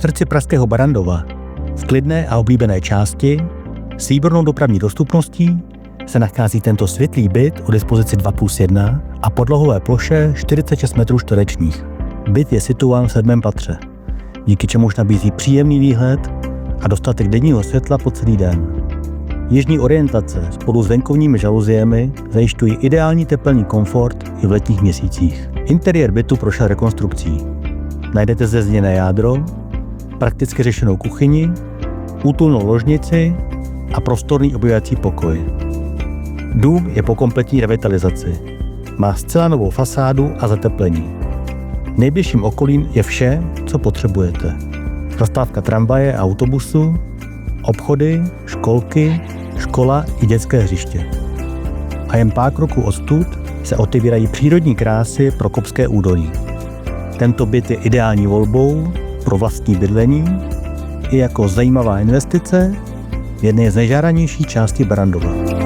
srdci pražského Barrandova, v klidné a oblíbené části, s výbornou dopravní dostupností, se nachází tento světlý byt o dispozici 2+1 a podlohové ploše 46 metrů čtverečních. Byt je situován v 7. patře, díky čemuž nabízí příjemný výhled a dostatek denního světla po celý den. Jižní orientace spolu s venkovními žaluziemi zajišťují ideální tepelný komfort i v letních měsících. Interiér bytu prošel rekonstrukcí. Najdete zde zděné jádro, prakticky řešenou kuchyni, útulnou ložnici a prostorný obývací pokoj. Dům je po kompletní revitalizaci. Má zcela novou fasádu a zateplení. V nejbližším okolí je vše, co potřebujete. Zastávka tramvaje a autobusu, obchody, školky, škola i dětské hřiště. A jen pár kroků odtud se otevírají přírodní krásy Prokopské údolí. Tento byt je ideální volbou pro vlastní bydlení i jako zajímavá investice v jedné z nejžádanějších částí Barrandova.